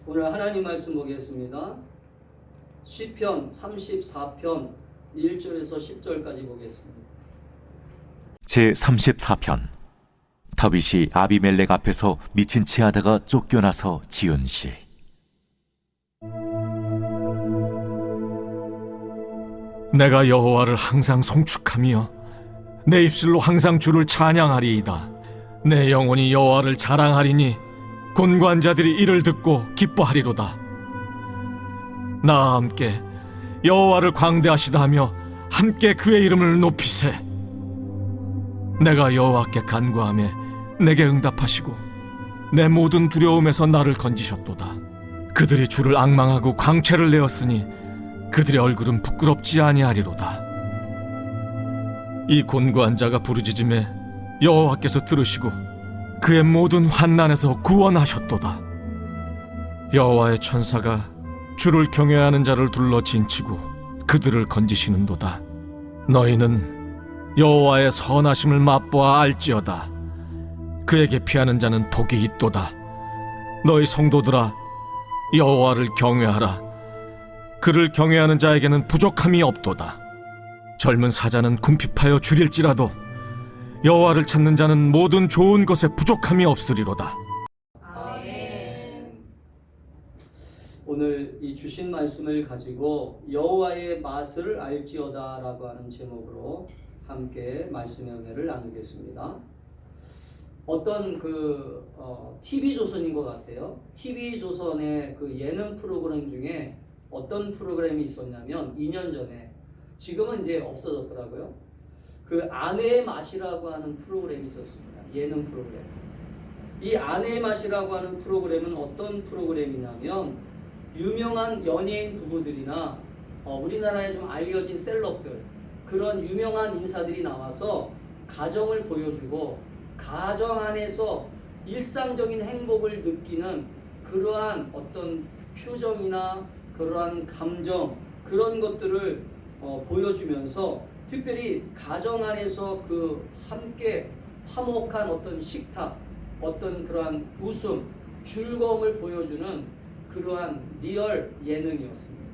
오늘 하나님 말씀 보겠습니다. 시편 34편 1절에서 10절까지 보겠습니다. 제34편. 다윗이 아비멜렉 앞에서 미친 채 하다가 쫓겨나서 지은 시. 내가 여호와를 항상 송축하며 내 입술로 항상 주를 찬양하리이다. 내 영혼이 여호와를 자랑하리니 곤고한 자들이 이를 듣고 기뻐하리로다. 나와 함께 여호와를 광대하시다 하며 함께 그의 이름을 높이세. 내가 여호와께 간구하며 내게 응답하시고 내 모든 두려움에서 나를 건지셨도다. 그들이 주를 앙망하고 광채를 내었으니 그들의 얼굴은 부끄럽지 아니하리로다. 이 곤고한 자가 부르짖음에 여호와께서 들으시고 그의 모든 환난에서 구원하셨도다. 여호와의 천사가 주를 경외하는 자를 둘러 진치고 그들을 건지시는도다. 너희는 여호와의 선하심을 맛보아 알지어다. 그에게 피하는 자는 복이 있도다. 너희 성도들아, 여호와를 경외하라. 그를 경외하는 자에게는 부족함이 없도다. 젊은 사자는 궁핍하여 줄일지라도 여호와를 찾는 자는 모든 좋은 것에 부족함이 없으리로다. 아멘. 오늘 이 주신 말씀을 가지고 여호와의 맛을 알지어다라고 하는 제목으로 함께 말씀의 은혜를 나누겠습니다. 어떤 TV조선인 것 같아요. TV조선의 그 예능 프로그램 중에 어떤 프로그램이 있었냐면 2년 전에, 지금은 이제 없어졌더라고요. 그 아내의 맛이라고 하는 프로그램이 있었습니다. 예능 프로그램. 이 아내의 맛이라고 하는 프로그램은 어떤 프로그램이냐면 유명한 연예인 부부들이나 우리나라에 좀 알려진 셀럽들, 그런 유명한 인사들이 나와서 가정을 보여주고 가정 안에서 일상적인 행복을 느끼는 그러한 어떤 표정이나 그러한 감정, 그런 것들을 보여주면서 특별히 가정 안에서 그 함께 화목한 어떤 식탁, 어떤 그러한 웃음, 즐거움을 보여주는 그러한 리얼 예능이었습니다.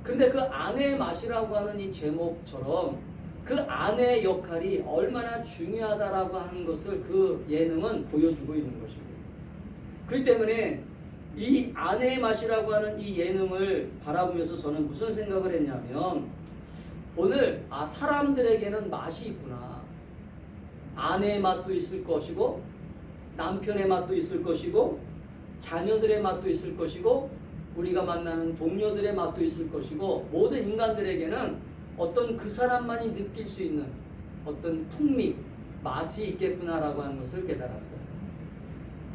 그런데 그 아내의 맛이라고 하는 이 제목처럼 그 아내의 역할이 얼마나 중요하다라고 하는 것을 그 예능은 보여주고 있는 것입니다. 그렇기 때문에 이 아내의 맛이라고 하는 이 예능을 바라보면서 저는 무슨 생각을 했냐면, 오늘 사람들에게는 맛이 있구나. 아내의 맛도 있을 것이고 남편의 맛도 있을 것이고 자녀들의 맛도 있을 것이고 우리가 만나는 동료들의 맛도 있을 것이고, 모든 인간들에게는 어떤 그 사람만이 느낄 수 있는 어떤 풍미, 맛이 있겠구나라고 하는 것을 깨달았어요.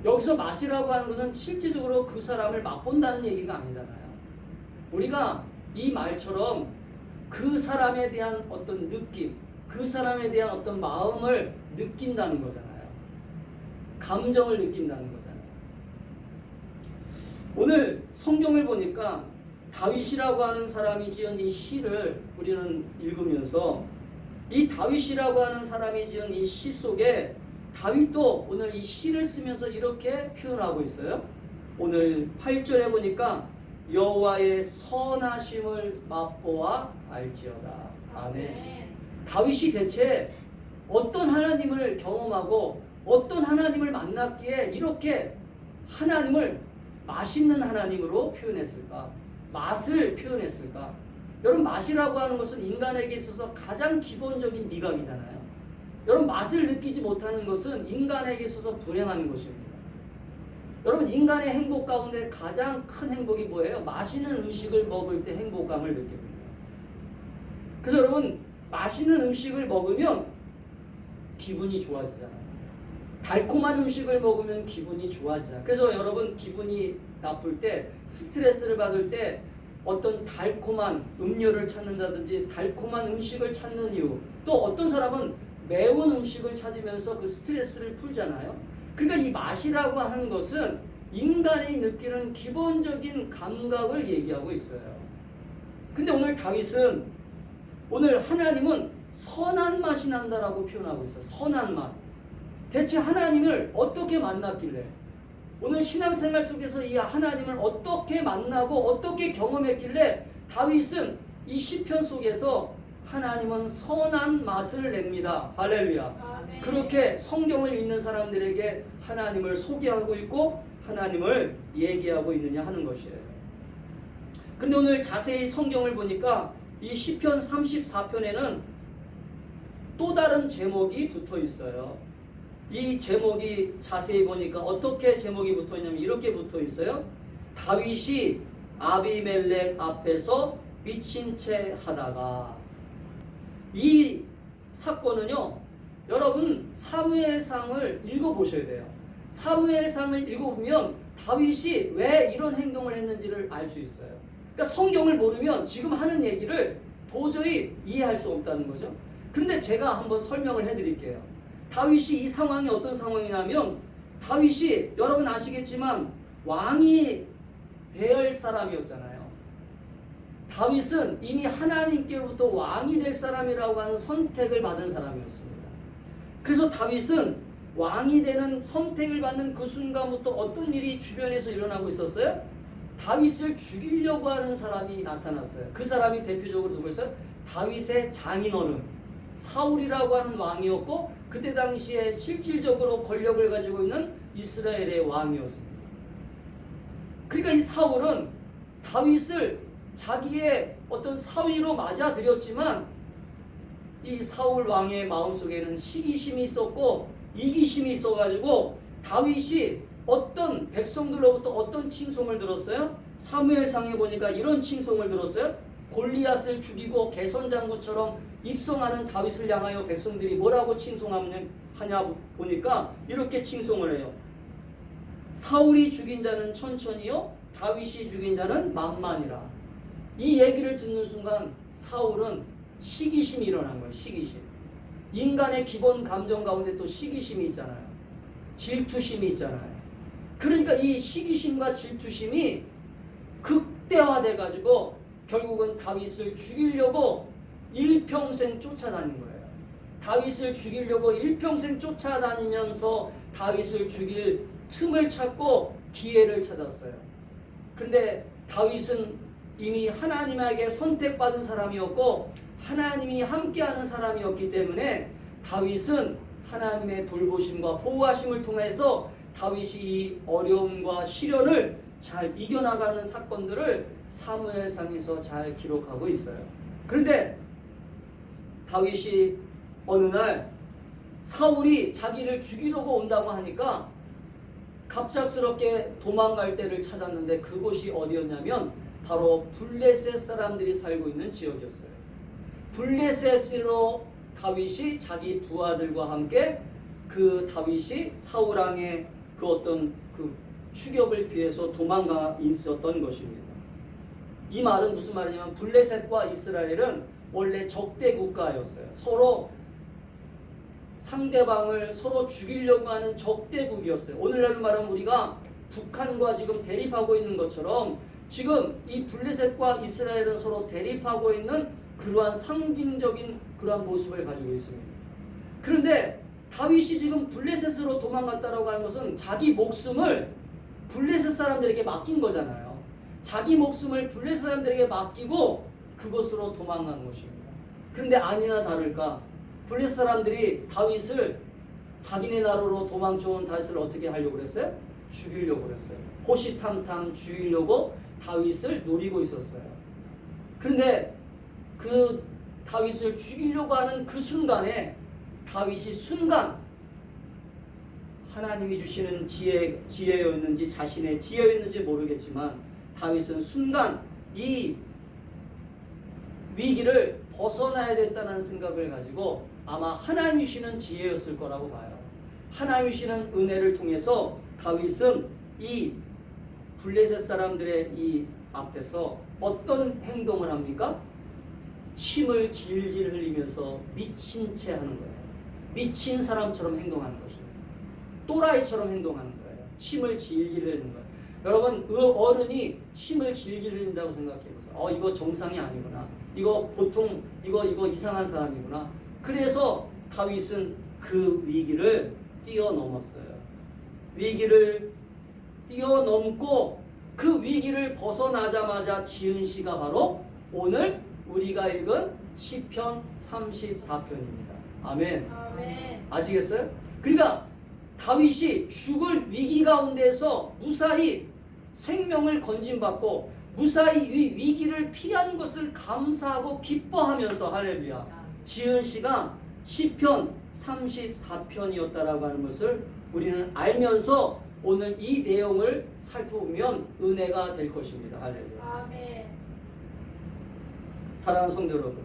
여기서 맛이라고 하는 것은 실질적으로 그 사람을 맛본다는 얘기가 아니잖아요. 우리가 이 말처럼 그 사람에 대한 어떤 느낌, 그 사람에 대한 어떤 마음을 느낀다는 거잖아요. 감정을 느낀다는 거잖아요. 오늘 성경을 보니까 다윗이라고 하는 사람이 지은 이 시를 우리는 읽으면서 이 다윗이라고 하는 사람이 지은 이 시 속에 다윗도 오늘 이 시를 쓰면서 이렇게 표현하고 있어요. 오늘 8절에 보니까 여호와의 선하심을 맛보아 알지어다. 아멘. 다윗이 대체 어떤 하나님을 경험하고 어떤 하나님을 만났기에 이렇게 하나님을 맛있는 하나님으로 표현했을까? 맛을 표현했을까? 여러분, 맛이라고 하는 것은 인간에게 있어서 가장 기본적인 미각이잖아요. 여러분, 맛을 느끼지 못하는 것은 인간에게 있어서 불행한 것입니다. 여러분, 인간의 행복 가운데 가장 큰 행복이 뭐예요? 맛있는 음식을 먹을 때 행복감을 느낍니다. 그래서 여러분, 맛있는 음식을 먹으면 기분이 좋아지잖아요. 달콤한 음식을 먹으면 기분이 좋아지잖아요. 그래서 여러분, 기분이 나쁠 때, 스트레스를 받을 때 어떤 달콤한 음료를 찾는다든지 달콤한 음식을 찾는 이유, 또 어떤 사람은 매운 음식을 찾으면서 그 스트레스를 풀잖아요. 그러니까 이 맛이라고 하는 것은 인간이 느끼는 기본적인 감각을 얘기하고 있어요. 근데 오늘 다윗은, 오늘 하나님은 선한 맛이 난다라고 표현하고 있어요. 선한 맛. 대체 하나님을 어떻게 만났길래, 오늘 신앙생활 속에서 이 하나님을 어떻게 만나고 어떻게 경험했길래 다윗은 이 시편 속에서 하나님은 선한 맛을 냅니다. 할렐루야. 아멘. 그렇게 성경을 읽는 사람들에게 하나님을 소개하고 있고 하나님을 얘기하고 있느냐 하는 것이에요. 근데 오늘 자세히 성경을 보니까 이 시편 34편에는 또 다른 제목이 붙어 있어요. 이 제목이 자세히 보니까 어떻게 제목이 붙어 있냐면 이렇게 붙어 있어요. 다윗이 아비멜렉 앞에서 미친 채 하다가. 이 사건은요, 여러분 사무엘상을 읽어보셔야 돼요. 사무엘상을 읽어보면 다윗이 왜 이런 행동을 했는지를 알 수 있어요. 그러니까 성경을 모르면 지금 하는 얘기를 도저히 이해할 수 없다는 거죠. 근데 제가 한번 설명을 해드릴게요. 다윗이 이 상황이 어떤 상황이냐면, 다윗이 여러분 아시겠지만 왕이 될 사람이었잖아요. 다윗은 이미 하나님께로부터 왕이 될 사람이라고 하는 선택을 받은 사람이었습니다. 그래서 다윗은 왕이 되는 선택을 받는 그 순간부터 어떤 일이 주변에서 일어나고 있었어요? 다윗을 죽이려고 하는 사람이 나타났어요. 그 사람이 대표적으로 누구였어요? 다윗의 장인어른 사울이라고 하는 왕이었고, 그때 당시에 실질적으로 권력을 가지고 있는 이스라엘의 왕이었습니다. 그러니까 이 사울은 다윗을 자기의 어떤 사위로 맞아들였지만 이 사울 왕의 마음속에는 시기심이 있었고 이기심이 있어가지고 다윗이 어떤 백성들로부터 어떤 칭송을 들었어요? 사무엘상에 보니까 이런 칭송을 들었어요. 골리앗을 죽이고 개선장구처럼 입성하는 다윗을 향하여 백성들이 뭐라고 칭송하냐 보니까 이렇게 칭송을 해요. 사울이 죽인 자는 천천히요, 다윗이 죽인 자는 만만이라. 이 얘기를 듣는 순간 사울은 시기심이 일어난 거예요. 시기심. 인간의 기본 감정 가운데 또 시기심이 있잖아요. 질투심이 있잖아요. 그러니까 이 시기심과 질투심이 극대화돼 가지고 결국은 다윗을 죽이려고 일평생 쫓아다닌 거예요. 다윗을 죽이려고 일평생 쫓아다니면서 다윗을 죽일 틈을 찾고 기회를 찾았어요. 근데 다윗은 이미 하나님에게 선택받은 사람이었고 하나님이 함께하는 사람이었기 때문에 다윗은 하나님의 돌보심과 보호하심을 통해서 다윗이 이 어려움과 시련을 잘 이겨나가는 사건들을 사무엘상에서 잘 기록하고 있어요. 그런데 다윗이 어느 날 사울이 자기를 죽이려고 온다고 하니까 갑작스럽게 도망갈 데를 찾았는데 그곳이 어디였냐면 바로 블레셋 사람들이 살고 있는 지역이었어요. 블레셋으로 다윗이 자기 부하들과 함께 그 다윗이 사울 왕의 그 어떤 그 추격을 피해서 도망가 있었던 것입니다. 이 말은 무슨 말이냐면 블레셋과 이스라엘은 원래 적대 국가였어요. 서로 상대방을 서로 죽이려고 하는 적대국이었어요. 오늘날 말하면 우리가 북한과 지금 대립하고 있는 것처럼 지금 이 블레셋과 이스라엘은 서로 대립하고 있는 그러한 상징적인 그러한 모습을 가지고 있습니다. 그런데 다윗이 지금 블레셋으로 도망갔다라고 하는 것은 자기 목숨을 블레셋 사람들에게 맡긴 거잖아요. 자기 목숨을 블레셋 사람들에게 맡기고 그곳으로 도망간 것입니다. 그런데 아니나 다를까 블레셋 사람들이 다윗을 자기네 나라로 도망쳐온 다윗을 어떻게 하려고 그랬어요? 죽이려고 그랬어요. 호시탐탐 죽이려고 다윗을 노리고 있었어요. 그런데 그 다윗을 죽이려고 하는 그 순간에 다윗이 순간 하나님이 주시는 지혜였는지 자신의 지혜였는지 모르겠지만 다윗은 순간 이 위기를 벗어나야 됐다는 생각을 가지고 아마 하나님 주시는 지혜였을 거라고 봐요. 하나님 주시는 은혜를 통해서 다윗은 이 블레셋 사람들의 이 앞에서 어떤 행동을 합니까? 침을 질질 흘리면서 미친 채 하는 거예요. 미친 사람처럼 행동하는 것입니다. 또라이처럼 행동하는 거예요. 침을 질질 흘리는 거예요. 여러분, 그 어른이 침을 질질 흘린다고 생각해 보세요. 이거 정상이 아니구나. 이거 보통 이거 이상한 사람이구나. 그래서 다윗은 그 위기를 뛰어넘었어요. 위기를 뛰어넘고 그 위기를 벗어나자마자 지은 시가 바로 오늘 우리가 읽은 시편 34편입니다. 아멘. 아멘. 아시겠어요? 그러니까 다윗이 죽을 위기 가운데서 무사히 생명을 건진받고 무사히 이 위기를 피한 것을 감사하고 기뻐하면서 할렐루야 지은 시가 시편 34편이었다라고 하는 것을 우리는 알면서 오늘 이 내용을 살펴보면 은혜가 될 것입니다. 할렐루야. 아멘. 사랑하는 성도 여러분,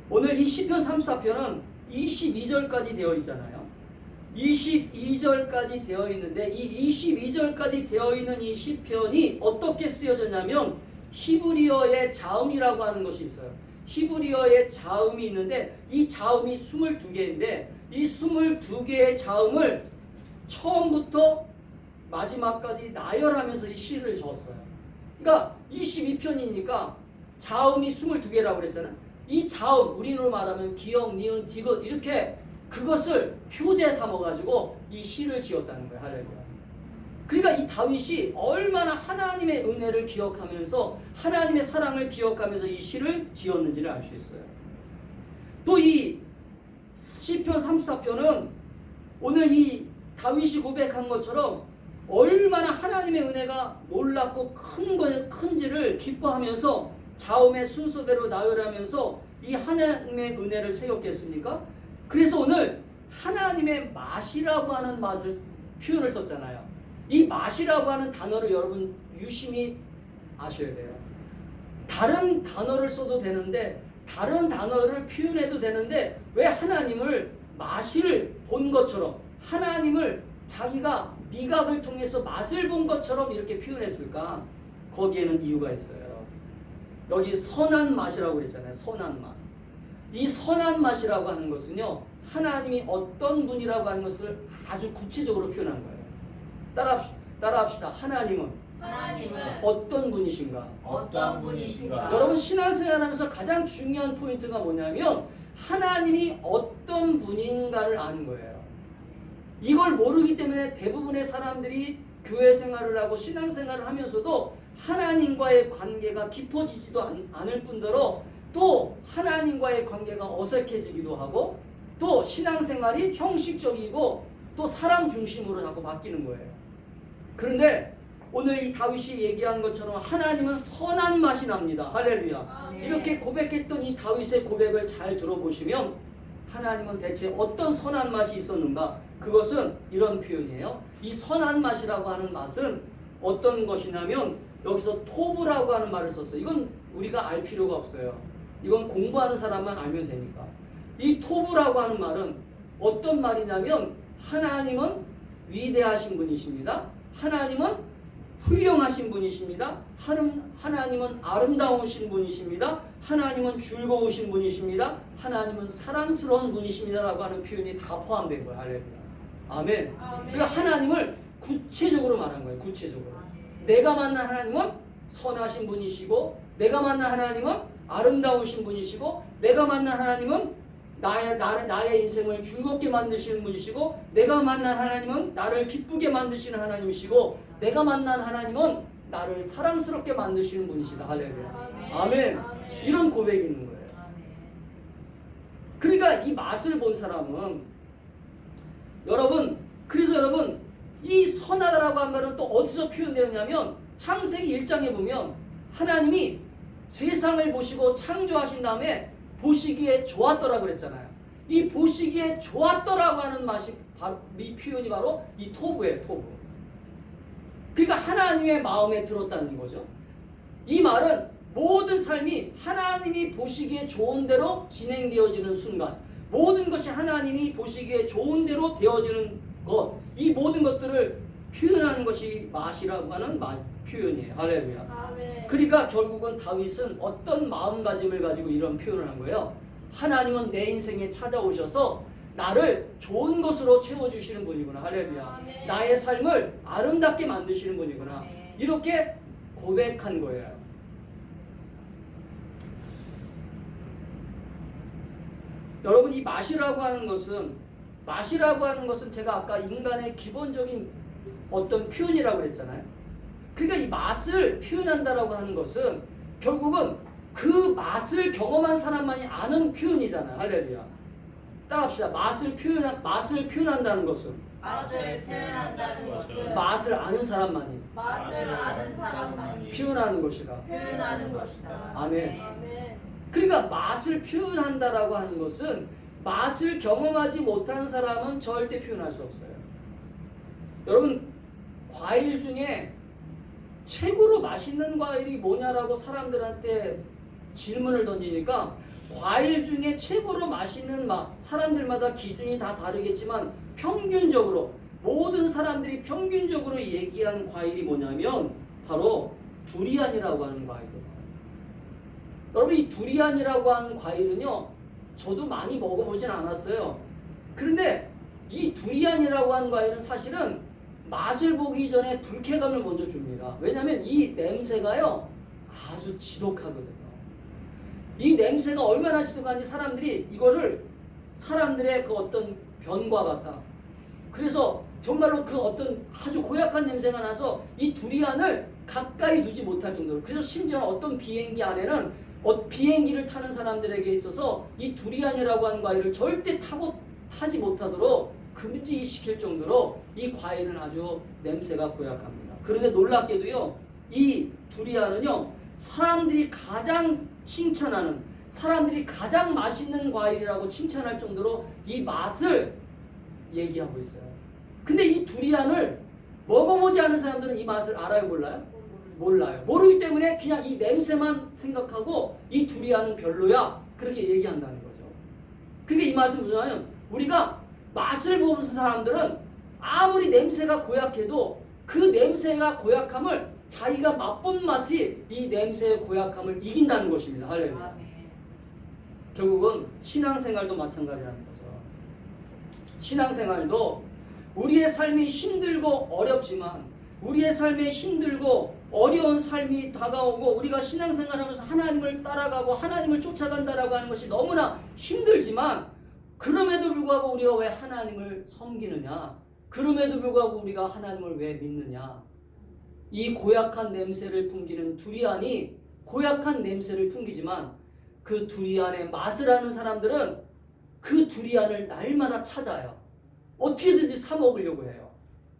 오늘 이 시편 34편은 22절까지 되어 있잖아요. 22절까지 되어 있는데 이 22절까지 되어 있는 이 시편이 어떻게 쓰여졌냐면 히브리어의 자음이라고 하는 것이 있어요. 히브리어의 자음이 있는데 이 자음이 22개인데 이 22개의 자음을 처음부터 마지막까지 나열하면서 이 시를 적었어요. 그러니까 22편이니까 자음이 22개라고 그랬잖아요. 이 자음, 우리로 말하면 기역, 니은, 디귿 이렇게 그것을 표제 삼아가지고 이 시를 지었다는 거예요. 할렐루야. 그러니까 이 다윗이 얼마나 하나님의 은혜를 기억하면서 하나님의 사랑을 기억하면서 이 시를 지었는지를 알 수 있어요. 또 이 시편 34편은 오늘 이 다윗이 고백한 것처럼 얼마나 하나님의 은혜가 놀랍고 큰지를 기뻐하면서 자음의 순서대로 나열하면서 이 하나님의 은혜를 새겼겠습니까? 그래서 오늘 하나님의 맛이라고 하는 맛을 표현을 썼잖아요. 이 맛이라고 하는 단어를 여러분 유심히 아셔야 돼요. 다른 단어를 써도 되는데 다른 단어를 표현해도 되는데 왜 하나님을 맛을 본 것처럼 하나님을 자기가 미각을 통해서 맛을 본 것처럼 이렇게 표현했을까? 거기에는 이유가 있어요. 여기 선한 맛이라고 그랬잖아요. 선한 맛. 이 선한 맛이라고 하는 것은요, 하나님이 어떤 분이라고 하는 것을 아주 구체적으로 표현한 거예요. 따라합시다. 하나님은 어떤 분이신가? 어떤 분이신가? 여러분 신앙생활하면서 가장 중요한 포인트가 뭐냐면 하나님이 어떤 분인가를 아는 거예요. 이걸 모르기 때문에 대부분의 사람들이 교회 생활을 하고 신앙생활을 하면서도 하나님과의 관계가 깊어지지도 않을 뿐더러 또 하나님과의 관계가 어색해지기도 하고 또 신앙생활이 형식적이고 또 사람 중심으로 자꾸 바뀌는 거예요. 그런데 오늘 이 다윗이 얘기한 것처럼 하나님은 선한 맛이 납니다. 할렐루야. 아멘. 이렇게 고백했던 이 다윗의 고백을 잘 들어보시면 하나님은 대체 어떤 선한 맛이 있었는가? 그것은 이런 표현이에요. 이 선한 맛이라고 하는 맛은 어떤 것이냐면 여기서 토브라고 하는 말을 썼어요. 이건 우리가 알 필요가 없어요. 이건 공부하는 사람만 알면 되니까. 이 토브라고 하는 말은 어떤 말이냐면 하나님은 위대하신 분이십니다. 하나님은 훌륭하신 분이십니다. 하나님은 아름다우신 분이십니다. 하나님은 즐거우신 분이십니다. 하나님은 사랑스러운 분이십니다. 라고 하는 표현이 다 포함된 거예요. 할렐루야. 아멘. 그러니까 하나님을 구체적으로 말한 거예요. 구체적으로. 내가 만난 하나님은 선하신 분이시고 내가 만난 하나님은 아름다우신 분이시고 내가 만난 하나님은 나의 인생을 즐겁게 만드시는 분이시고 내가 만난 하나님은 나를 기쁘게 만드시는 하나님이시고 내가 만난 하나님은 나를 사랑스럽게 만드시는 분이시다. 할렐루야. 아멘. 이런 고백이 있는 거예요. 그러니까 이 맛을 본 사람은 그래서 여러분 이 선하다라고 한 말은 또 어디서 표현되느냐면 창세기 1장에 보면 하나님이 세상을 보시고 창조하신 다음에 보시기에 좋았더라고 그랬잖아요. 이 보시기에 좋았더라고 하는 맛이 바로 이 표현이 바로 이 토브예요. 토브. 그러니까 하나님의 마음에 들었다는 거죠. 이 말은 모든 삶이 하나님이 보시기에 좋은 대로 진행되어지는 순간 모든 것이 하나님이 보시기에 좋은 대로 되어지는 것, 이 모든 것들을 표현하는 것이 맛이라고 하는 표현이에요. 할렐루야. 아멘. 그러니까 결국은 다윗은 어떤 마음가짐을 가지고 이런 표현을 한 거예요. 하나님은 내 인생에 찾아오셔서 나를 좋은 것으로 채워주시는 분이구나. 할렐루야. 아멘. 나의 삶을 아름답게 만드시는 분이구나. 아멘. 이렇게 고백한 거예요. 여러분 이 맛이라고 하는 것은 제가 아까 인간의 기본적인 어떤 표현이라고 그랬잖아요. 그러니까 이 맛을 표현한다라고 하는 것은 결국은 그 맛을 경험한 사람만이 아는 표현이잖아요. 할렐루야. 따라합시다. 맛을 표현한다는 것은 맛을 표현한다는 것은 맛을 아는 사람만이 맛을 아는 사람만이 표현하는 것이다. 표현하는 것이다. 아멘. 아멘. 그러니까 맛을 표현한다라고 하는 것은 맛을 경험하지 못한 사람은 절대 표현할 수 없어요. 여러분, 과일 중에 최고로 맛있는 과일이 뭐냐라고 사람들한테 질문을 던지니까 과일 중에 최고로 맛있는 맛, 사람들마다 기준이 다 다르겠지만 평균적으로 모든 사람들이 평균적으로 얘기한 과일이 뭐냐면 바로 두리안이라고 하는 과일이에요. 여러분, 이 두리안이라고 하는 과일은요, 저도 많이 먹어보진 않았어요. 그런데 이 두리안이라고 하는 과일은 사실은 맛을 보기 전에 불쾌감을 먼저 줍니다. 왜냐하면 이 냄새가요 아주 지독하거든요. 이 냄새가 얼마나 지독한지 사람들이 이거를 사람들의 그 어떤 변과 같다. 그래서 정말로 그 어떤 아주 고약한 냄새가 나서 이 두리안을 가까이 두지 못할 정도로. 그래서 심지어 어떤 비행기 안에는 비행기를 타는 사람들에게 있어서 이 두리안이라고 하는 과일을 절대 타지 못하도록 금지시킬 정도로 이 과일은 아주 냄새가 고약합니다. 그런데 놀랍게도요, 이 두리안은요, 사람들이 가장 칭찬하는, 사람들이 가장 맛있는 과일이라고 칭찬할 정도로 이 맛을 얘기하고 있어요. 근데 이 두리안을 먹어보지 않은 사람들은 이 맛을 알아요, 몰라요? 몰라요. 모르기 때문에 그냥 이 냄새만 생각하고 이 두리안은 별로야, 그렇게 얘기한다는 거죠. 그게 이 맛은 뭐냐면, 우리가 맛을 보는 사람들은 아무리 냄새가 고약해도 그 냄새가 고약함을 자기가 맛본 맛이 이 냄새의 고약함을 이긴다는 것입니다. 할렐루야. 결국은 신앙생활도 마찬가지라는 거죠. 신앙생활도 우리의 삶이 힘들고 어렵지만, 우리의 삶에 힘들고 어려운 삶이 다가오고 우리가 신앙생활하면서 하나님을 따라가고 하나님을 쫓아간다라고 하는 것이 너무나 힘들지만, 그럼에도 불구하고 우리가 왜 하나님을 섬기느냐? 그럼에도 불구하고 우리가 하나님을 왜 믿느냐? 이 고약한 냄새를 풍기는 두리안이 고약한 냄새를 풍기지만, 그 두리안의 맛을 아는 사람들은 그 두리안을 날마다 찾아요. 어떻게든지 사 먹으려고 해요.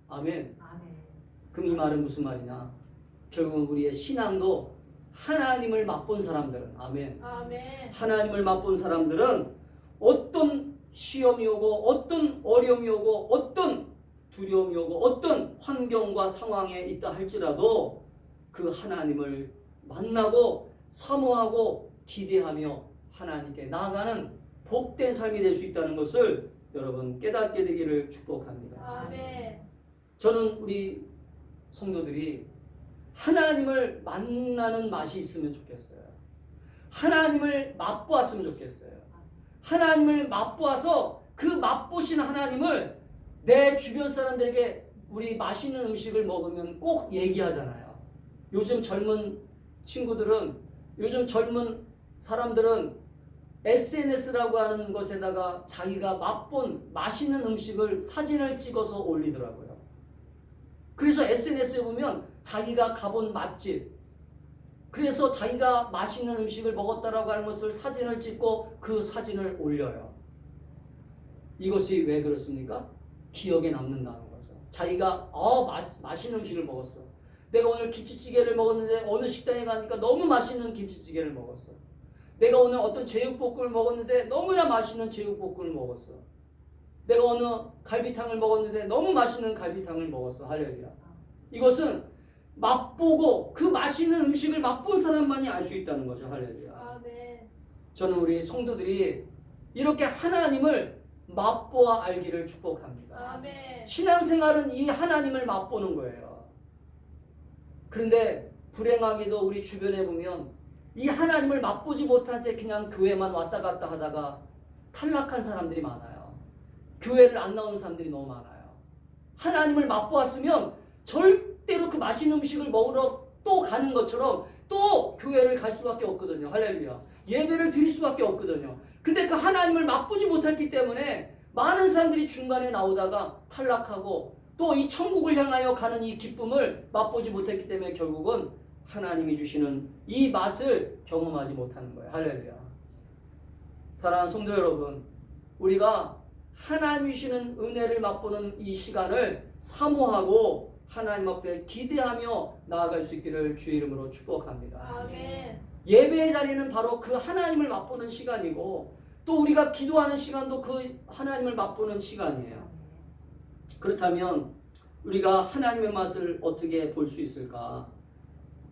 아멘. 그럼 이 말은 무슨 말이냐? 결국은 우리의 신앙도 하나님을 맛본 사람들은, 아멘. 아멘. 하나님을 맛본 사람들은 어떤 시험이 오고 어떤 어려움이 오고 어떤 두려움이 오고 어떤 환경과 상황에 있다 할지라도 그 하나님을 만나고 사모하고 기대하며 하나님께 나아가는 복된 삶이 될 수 있다는 것을 여러분 깨닫게 되기를 축복합니다. 아멘. 저는 우리 성도들이 하나님을 만나는 맛이 있으면 좋겠어요. 하나님을 맛보았으면 좋겠어요. 하나님을 맛보아서 그 맛보신 하나님을 내 주변 사람들에게 우리 맛있는 음식을 먹으면 꼭 얘기하잖아요. 요즘 젊은 친구들은, 요즘 젊은 사람들은 SNS라고 하는 것에다가 자기가 맛본 맛있는 음식을 사진을 찍어서 올리더라고요. 그래서 SNS에 보면 자기가 가본 맛집, 그래서 자기가 맛있는 음식을 먹었다라고 하는 것을 사진을 찍고 그 사진을 올려요. 이것이 왜 그렇습니까? 기억에 남는다는 거죠. 자기가 맛있는 음식을 먹었어. 내가 오늘 김치찌개를 먹었는데 어느 식당에 가니까 너무 맛있는 김치찌개를 먹었어. 내가 오늘 어떤 제육볶음을 먹었는데 너무나 맛있는 제육볶음을 먹었어. 내가 어느 갈비탕을 먹었는데 너무 맛있는 갈비탕을 먹었어. 할렐루야. 이것은 맛보고 그 맛있는 음식을 맛본 사람만이 알 수 있다는 거죠. 할렐루야. 아멘. 저는 우리 성도들이 이렇게 하나님을 맛보아 알기를 축복합니다. 아멘. 신앙생활은 이 하나님을 맛보는 거예요. 그런데 불행하게도 우리 주변에 보면 이 하나님을 맛보지 못한 채 그냥 교회만 왔다 갔다 하다가 탈락한 사람들이 많아요. 교회를 안 나오는 사람들이 너무 많아요. 하나님을 맛보았으면 절대로 그 맛있는 음식을 먹으러 또 가는 것처럼 또 교회를 갈 수밖에 없거든요. 할렐루야. 예배를 드릴 수밖에 없거든요. 근데 그 하나님을 맛보지 못했기 때문에 많은 사람들이 중간에 나오다가 탈락하고 또 이 천국을 향하여 가는 이 기쁨을 맛보지 못했기 때문에 결국은 하나님이 주시는 이 맛을 경험하지 못하는 거예요. 할렐루야. 사랑하는 성도 여러분, 우리가 하나님 주시는 은혜를 맛보는 이 시간을 사모하고 하나님 앞에 기대하며 나아갈 수 있기를 주의 이름으로 축복합니다. 아멘. 예배의 자리는 바로 그 하나님을 맛보는 시간이고 또 우리가 기도하는 시간도 그 하나님을 맛보는 시간이에요. 그렇다면 우리가 하나님의 맛을 어떻게 볼 수 있을까?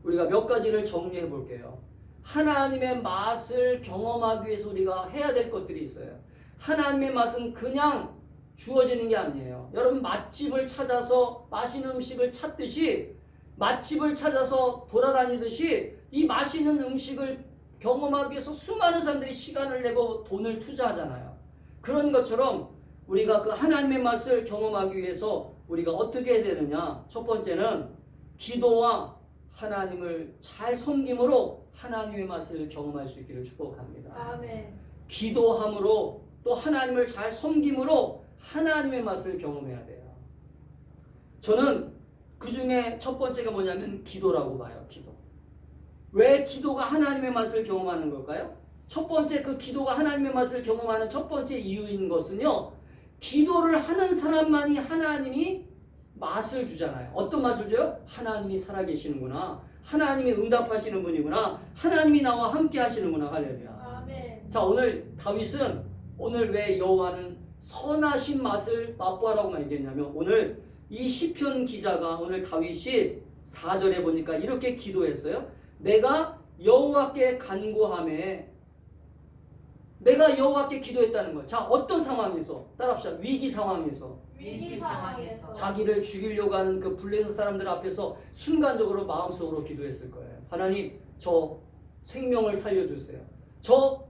우리가 몇 가지를 정리해 볼게요. 하나님의 맛을 경험하기 위해서 우리가 해야 될 것들이 있어요. 하나님의 맛은 그냥 주어지는 게 아니에요. 여러분 맛집을 찾아서 맛있는 음식을 찾듯이 맛집을 찾아서 돌아다니듯이 이 맛있는 음식을 경험하기 위해서 수많은 사람들이 시간을 내고 돈을 투자하잖아요. 그런 것처럼 우리가 그 하나님의 맛을 경험하기 위해서 우리가 어떻게 해야 되느냐? 첫 번째는 기도와 하나님을 잘 섬김으로 하나님의 맛을 경험할 수 있기를 축복합니다. 아멘. 기도함으로 또 하나님을 잘 섬김으로 하나님의 맛을 경험해야 돼요. 저는 그 중에 첫 번째가 뭐냐면 기도라고 봐요. 기도. 왜 기도가 하나님의 맛을 경험하는 걸까요? 첫 번째 그 기도가 하나님의 맛을 경험하는 첫 번째 이유인 것은요. 기도를 하는 사람만이 하나님이 맛을 주잖아요. 어떤 맛을 줘요? 하나님이 살아계시는구나. 하나님이 응답하시는 분이구나. 하나님이 나와 함께 하시는구나. 할렐루야. 아멘. 자, 오늘 다윗은 오늘 왜 여호와는 선하신 맛을 맛보아라고 얘기했냐면 오늘 이 시편 기자가 오늘 다윗이 4절에 보니까 이렇게 기도했어요. 내가 여호와께 간구하매 내가 여호와께 기도했다는 거. 자, 어떤 상황에서? 따라합시다. 위기 상황에서. 위기 상황에서 자기를 죽이려고 하는 그 블레셋 사람들 앞에서 순간적으로 마음속으로 기도했을 거예요. 하나님, 저 생명을 살려주세요. 저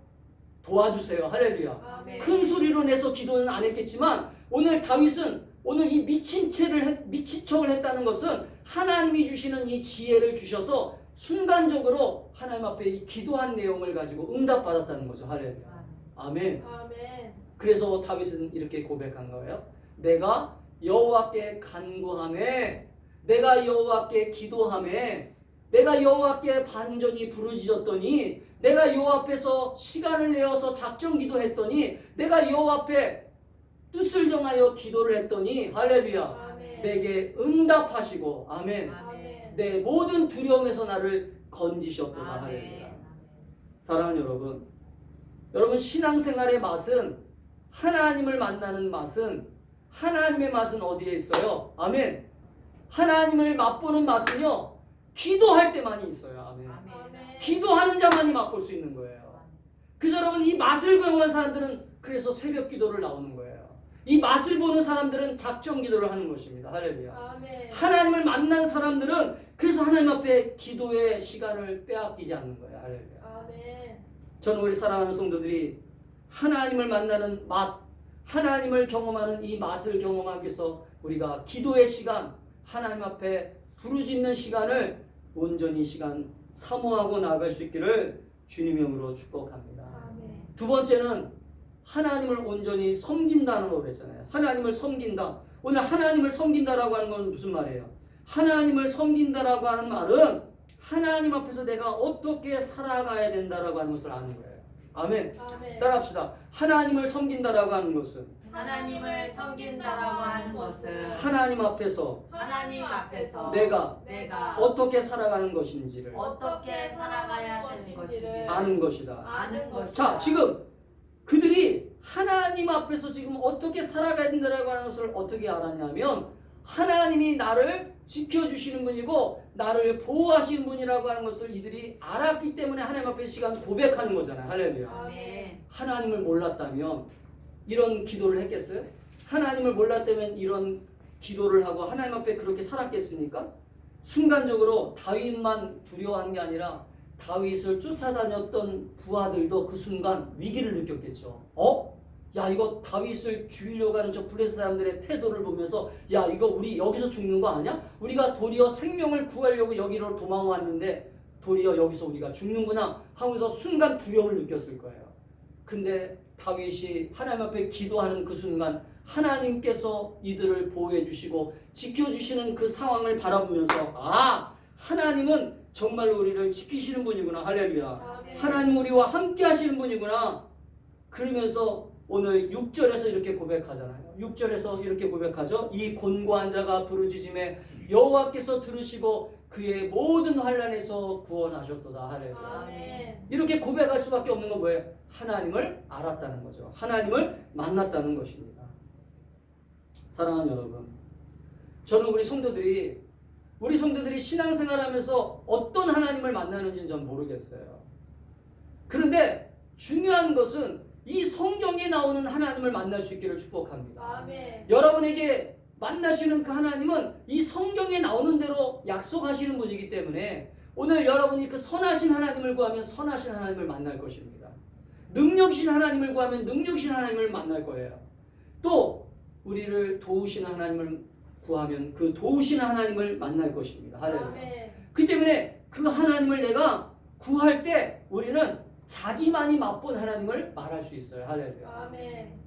도와주세요. 할렐루야. 아멘. 큰 소리로 내서 기도는 안 했겠지만 오늘 다윗은 오늘 이 미친 척을 했다는 것은 하나님이 주시는 이 지혜를 주셔서 순간적으로 하나님 앞에 이 기도한 내용을 가지고 응답받았다는 거죠. 할렐루야. 아멘. 아멘. 그래서 다윗은 이렇게 고백한 거예요. 내가 여호와께 간구하매 내가 여호와께 기도하매 내가 여호와께 반전히 부르짖었더니 내가 여호와 앞에서 시간을 내어서 작정 기도했더니 내가 여호와 앞에 뜻을 정하여 기도를 했더니 할렐루야. 아멘. 내게 응답하시고 아멘. 아멘. 내 모든 두려움에서 나를 건지셨도다. 할렐루야. 사랑하는 여러분 신앙생활의 맛은 하나님을 만나는 맛은 하나님의 맛은 어디에 있어요? 아멘. 하나님을 맛보는 맛은요 기도할 때만이 있어요. 아멘. 아멘. 기도하는 자만이 맛볼 수 있는 거예요. 그래서 여러분 이 맛을 경험한 사람들은 그래서 새벽 기도를 나오는 거예요. 이 맛을 보는 사람들은 작정 기도를 하는 것입니다. 할렐루야. 아멘. 하나님을 만난 사람들은 그래서 하나님 앞에 기도의 시간을 빼앗기지 않는 거예요. 할렐루야. 아멘. 저는 우리 사랑하는 성도들이 하나님을 만나는 맛, 하나님을 경험하는 이 맛을 경험하기 위해서 우리가 기도의 시간, 하나님 앞에 부르짖는 시간을 온전히 시간 사모하고 나아갈 수 있기를 주님의 이름으로 축복합니다. 아멘. 두 번째는 하나님을 온전히 섬긴다는 거 그랬잖아요. 하나님을 섬긴다. 오늘 하나님을 섬긴다라고 하는 건 무슨 말이에요? 하나님을 섬긴다라고 하는 말은 하나님 앞에서 내가 어떻게 살아가야 된다라고 하는 것을 아는 거예요. 아멘. 아멘. 따라합시다. 하나님을 섬긴다라고 하는 것은 하나님을 섬긴다라고 하는 것은 하나님 앞에서 하나님 앞에서 내가 어떻게 살아가는 것인지를 어떻게 살아가야 되는 것인지를 아는 것이다. 아는 것이다. 자, 지금 그들이 하나님 앞에서 지금 어떻게 살아가야 된다라고 하는 것을 어떻게 알았냐면 하나님이 나를 지켜주시는 분이고 나를 보호하시는 분이라고 하는 것을 이들이 알았기 때문에 하나님 앞에 시간 고백하는 거잖아요. 할렐루야. 아멘. 하나님을 몰랐다면 이런 기도를 했겠어요? 하나님을 몰랐다면 이런 기도를 하고 하나님 앞에 그렇게 살았겠습니까? 순간적으로 다윗만 두려워한 게 아니라 다윗을 쫓아다녔던 부하들도 그 순간 위기를 느꼈겠죠. 야, 이거 다윗을 죽이려고 하는 저 블레셋 사람들의 태도를 보면서 야, 이거 우리 여기서 죽는 거 아니야? 우리가 도리어 생명을 구하려고 여기로 도망왔는데 도리어 여기서 우리가 죽는구나 하면서 순간 두려움을 느꼈을 거예요. 근데 다윗이 하나님 앞에 기도하는 그 순간 하나님께서 이들을 보호해 주시고 지켜주시는 그 상황을 바라보면서 하나님은 정말로 우리를 지키시는 분이구나. 할렐루야. 아멘. 하나님 우리와 함께 하시는 분이구나. 그러면서 오늘 6절에서 이렇게 고백하잖아요. 6절에서 이렇게 고백하죠. 이 곤고한 자가 부르짖음에 여호와께서 들으시고 그의 모든 환난에서 구원하셨도다. 할렐루야. 아멘. 이렇게 고백할 수밖에 없는 건 뭐예요? 하나님을 알았다는 거죠. 하나님을 만났다는 것입니다. 사랑하는 여러분, 저는 우리 성도들이 신앙생활하면서 어떤 하나님을 만나는지는 전 모르겠어요. 그런데 중요한 것은 이 성경에 나오는 하나님을 만날 수 있기를 축복합니다. 아멘. 여러분에게 만나시는 그 하나님은 이 성경에 나오는 대로 약속하시는 분이기 때문에 오늘 여러분이 그 선하신 하나님을 구하면 선하신 하나님을 만날 것입니다. 능력신 하나님을 구하면 능력신 하나님을 만날 거예요. 또 우리를 도우시는 하나님을 구하면 그 도우시는 하나님을 만날 것입니다. 할렐루야. 아멘. 그 때문에 그 하나님을 내가 구할 때 우리는 자기만이 맛본 하나님을 말할 수 있어요. 할렐루야. 아멘.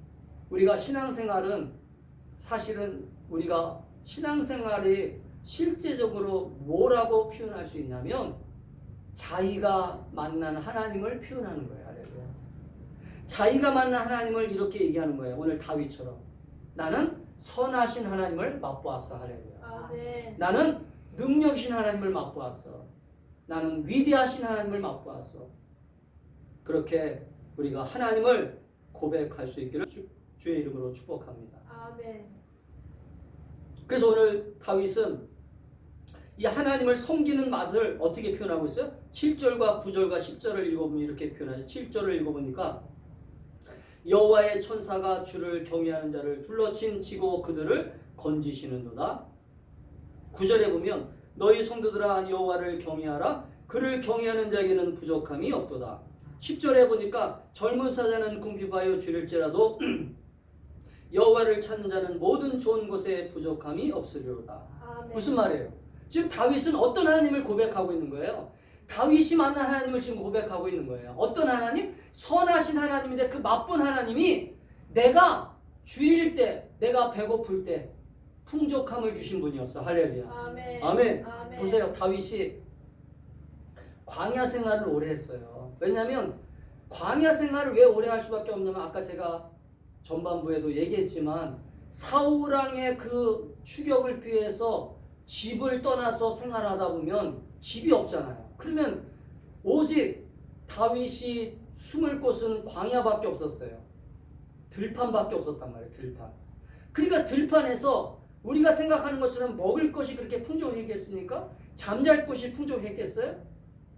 우리가 신앙생활은 사실은 우리가 신앙생활이 실제적으로 뭐라고 표현할 수 있냐면 자기가 만난 하나님을 표현하는 거예요. 할렐루야. 자기가 만난 하나님을 이렇게 얘기하는 거예요. 오늘 다윗처럼 나는 선하신 하나님을 맛보았어. 할렐루야. 아멘. 나는 능력이신 하나님을 맛보았어. 나는 위대하신 하나님을 맛보았어. 그렇게 우리가 하나님을 고백할 수 있기를 주의 이름으로 축복합니다. 아멘. 그래서 오늘 다윗은 이 하나님을 섬기는 맛을 어떻게 표현하고 있어요? 7절과 9절과 10절을 읽어보면 이렇게 표현하죠. 7절을 읽어보니까 여호와의 천사가 주를 경외하는 자를 둘러친치고 그들을 건지시는도다. 9절에 보면 너희 성도들아 여호와를 경외하라. 그를 경외하는 자에게는 부족함이 없도다. 10절에 보니까 젊은 사자는 궁핍하여 줄일지라도 여호와를 찾는 자는 모든 좋은 것에 부족함이 없으리로다. 아멘. 무슨 말이에요? 지금 다윗은 어떤 하나님을 고백하고 있는 거예요? 다윗이 만난 하나님을 지금 고백하고 있는 거예요. 어떤 하나님? 선하신 하나님인데 그 맛본 하나님이 내가 주일 때, 내가 배고플 때 풍족함을 주신 분이었어. 할렐루야. 아멘. 아멘. 아멘. 보세요. 다윗이 광야 생활을 오래 했어요. 왜냐하면 광야 생활을 왜 오래 할 수밖에 없냐면 아까 제가 전반부에도 얘기했지만 사울 왕의 그 추격을 피해서 집을 떠나서 생활하다 보면 집이 없잖아요. 그러면 오직 다윗이 숨을 곳은 광야밖에 없었어요. 들판밖에 없었단 말이에요. 들판. 그러니까 들판에서 우리가 생각하는 것처럼 먹을 것이 그렇게 풍족했겠습니까? 잠잘 곳이 풍족했겠어요?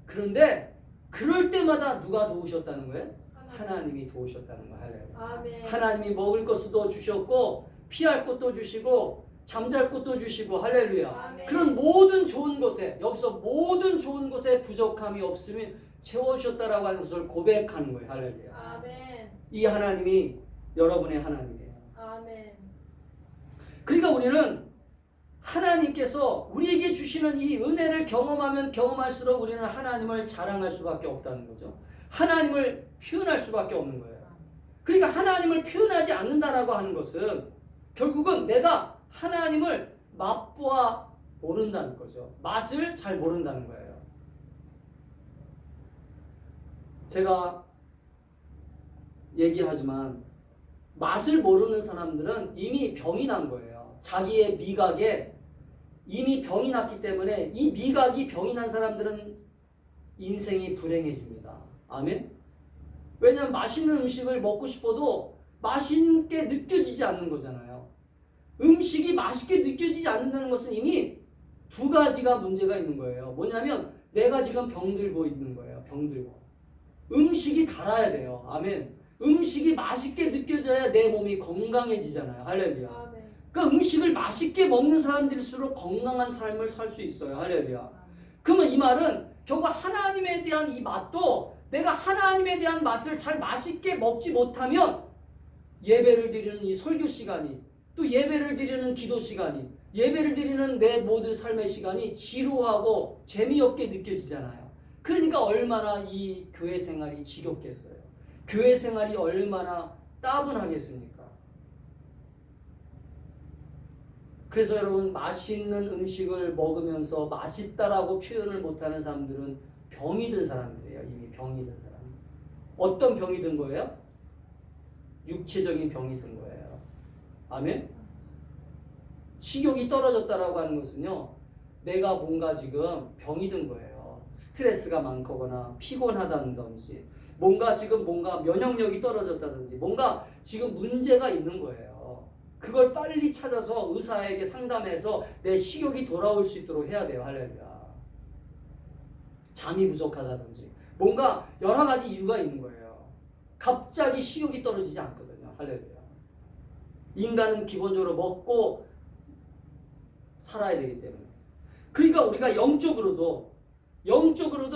그런데 그럴 때마다 누가 도우셨다는 거예요? 하나님이 도우셨다는 거예요. 할렐루야. 아멘. 하나님이 먹을 것도 주셨고 피할 곳도 주시고 잠잘 곳도 주시고 할렐루야. 아멘. 그런 모든 좋은 것에 여기서 모든 좋은 것에 부족함이 없으면 채워주셨다라고 하는 것을 고백하는 거예요. 할렐루야. 아멘. 이 하나님이 여러분의 하나님이에요. 아멘. 그러니까 우리는 하나님께서 우리에게 주시는 이 은혜를 경험하면 경험할수록 우리는 하나님을 자랑할 수밖에 없다는 거죠. 하나님을 표현할 수밖에 없는 거예요. 그러니까 하나님을 표현하지 않는다라고 하는 것은 결국은 내가 하나님을 맛보아 모른다는 거죠. 맛을 잘 모른다는 거예요. 제가 얘기하지만 맛을 모르는 사람들은 이미 병이 난 거예요. 자기의 미각에 이미 병이 났기 때문에 이 미각이 병이 난 사람들은 인생이 불행해집니다. 아멘? 왜냐하면 맛있는 음식을 먹고 싶어도 맛있게 느껴지지 않는 거잖아요. 음식이 맛있게 느껴지지 않는다는 것은 이미 두 가지가 문제가 있는 거예요. 뭐냐면 내가 지금 병들고 있는 거예요. 병들고. 음식이 달아야 돼요. 아멘. 음식이 맛있게 느껴져야 내 몸이 건강해지잖아요. 할렐루야. 아멘. 그러니까 음식을 맛있게 먹는 사람들일수록 건강한 삶을 살 수 있어요. 할렐루야. 그러면 이 말은 결국 하나님에 대한 이 맛도 내가 하나님에 대한 맛을 잘 맛있게 먹지 못하면 예배를 드리는 이 설교 시간이 또 예배를 드리는 기도 시간이 예배를 드리는 내 모든 삶의 시간이 지루하고 재미없게 느껴지잖아요. 그러니까 얼마나 이 교회 생활이 지겹겠어요. 교회 생활이 얼마나 따분하겠습니까? 그래서 여러분, 맛있는 음식을 먹으면서 맛있다라고 표현을 못하는 사람들은 병이 든 사람들이에요. 이미 병이 든 사람. 어떤 병이 든 거예요? 육체적인 병이 든 거예요. 아멘? 식욕이 떨어졌다라고 하는 것은요, 내가 뭔가 지금 병이 든 거예요. 스트레스가 많거나 피곤하다든지, 뭔가 면역력이 떨어졌다든지, 뭔가 지금 문제가 있는 거예요. 그걸 빨리 찾아서 의사에게 상담해서 내 식욕이 돌아올 수 있도록 해야 돼요. 할렐루야. 잠이 부족하다든지, 뭔가 여러 가지 이유가 있는 거예요. 갑자기 식욕이 떨어지지 않거든요. 할렐루야. 인간은 기본적으로 먹고 살아야 되기 때문에. 그러니까 우리가 영적으로도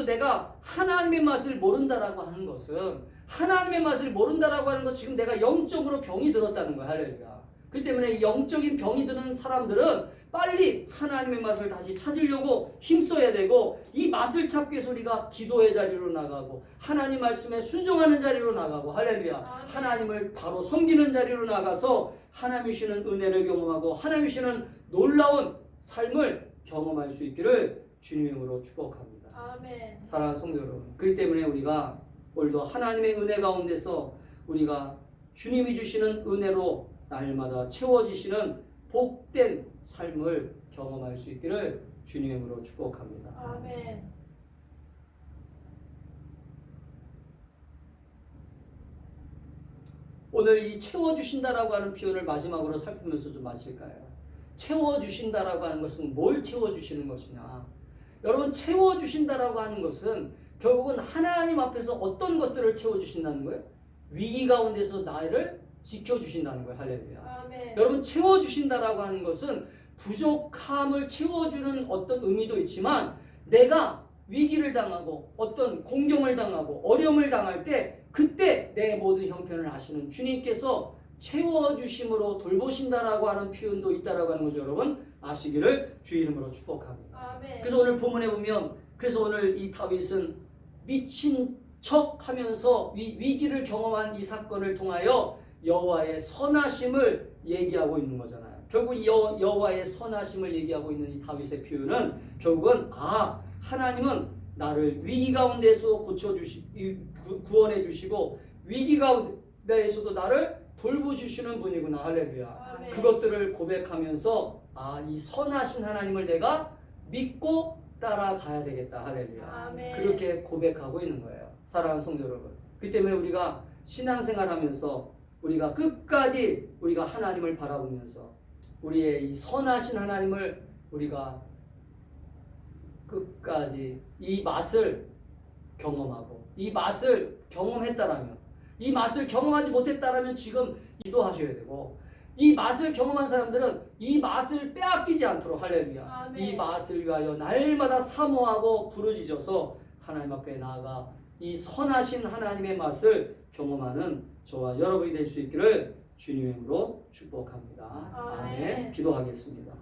내가 하나님의 맛을 모른다라고 하는 것은, 하나님의 맛을 모른다라고 하는 것, 지금 내가 영적으로 병이 들었다는 거야. 할렐루야. 그 때문에 이 영적인 병이 드는 사람들은 빨리 하나님의 맛을 다시 찾으려고 힘써야 되고, 이 맛을 찾기 위해서 우리가 기도의 자리로 나가고, 하나님 말씀에 순종하는 자리로 나가고, 할렐루야. 하나님을 바로 섬기는 자리로 나가서 하나님이 주시는 은혜를 경험하고 하나님이 주시는 놀라운 삶을 경험할 수 있기를 주님으로 축복합니다. 아멘. 사랑하는 성도 여러분, 그렇기 때문에 우리가 오늘도 하나님의 은혜 가운데서 우리가 주님이 주시는 은혜로 날마다 채워지시는 복된 삶을 경험할 수 있기를 주님의 이름으로 축복합니다. 아멘. 오늘 이 채워주신다라고 하는 표현을 마지막으로 살피면서 좀 마칠까요? 채워주신다라고 하는 것은 뭘 채워주시는 것이냐? 여러분, 채워주신다라고 하는 것은 결국은 하나님 앞에서 어떤 것들을 채워주신다는 거예요? 위기 가운데서 나를 지켜주신다는 거예요. 할렐루야. 아멘. 여러분, 채워주신다라고 하는 것은 부족함을 채워주는 어떤 의미도 있지만, 내가 위기를 당하고 어떤 공경을 당하고 어려움을 당할 때 그때 내 모든 형편을 아시는 주님께서 채워주심으로 돌보신다라고 하는 표현도 있다라고 하는 거죠. 여러분 아시기를 주 이름으로 축복합니다. 아멘. 그래서 오늘 본문에 보면, 그래서 오늘 이 다윗은 미친 척하면서 위기를 경험한 이 사건을 통하여 여호와의 선하심을 얘기하고 있는 거잖아요. 결국 여호와의 선하심을 얘기하고 있는 이 다윗의 표현은 결국은 하나님은 나를 위기 가운데서 구원해 주시고 위기 가운데에서도 나를 돌보주시는 분이구나. 할렐루야. 아멘. 그것들을 고백하면서 이 선하신 하나님을 내가 믿고 따라가야 되겠다. 할렐루야. 아멘. 그렇게 고백하고 있는 거예요. 사랑하는 성도 여러분, 그 때문에 우리가 신앙생활하면서 우리가 끝까지 우리가 하나님을 바라보면서 우리의 이 선하신 하나님을 우리가 끝까지 이 맛을 경험하고, 이 맛을 경험했다라면, 이 맛을 경험하지 못했다라면 지금 기도하셔야 되고, 이 맛을 경험한 사람들은 이 맛을 빼앗기지 않도록, 할렐루야, 아멘. 이 맛을 위하여 날마다 사모하고 부르짖어서 하나님 앞에 나아가 이 선하신 하나님의 맛을 경험하는 저와 여러분이 될 수 있기를 주님의 이름으로 축복합니다. 아멘. 아멘. 기도하겠습니다.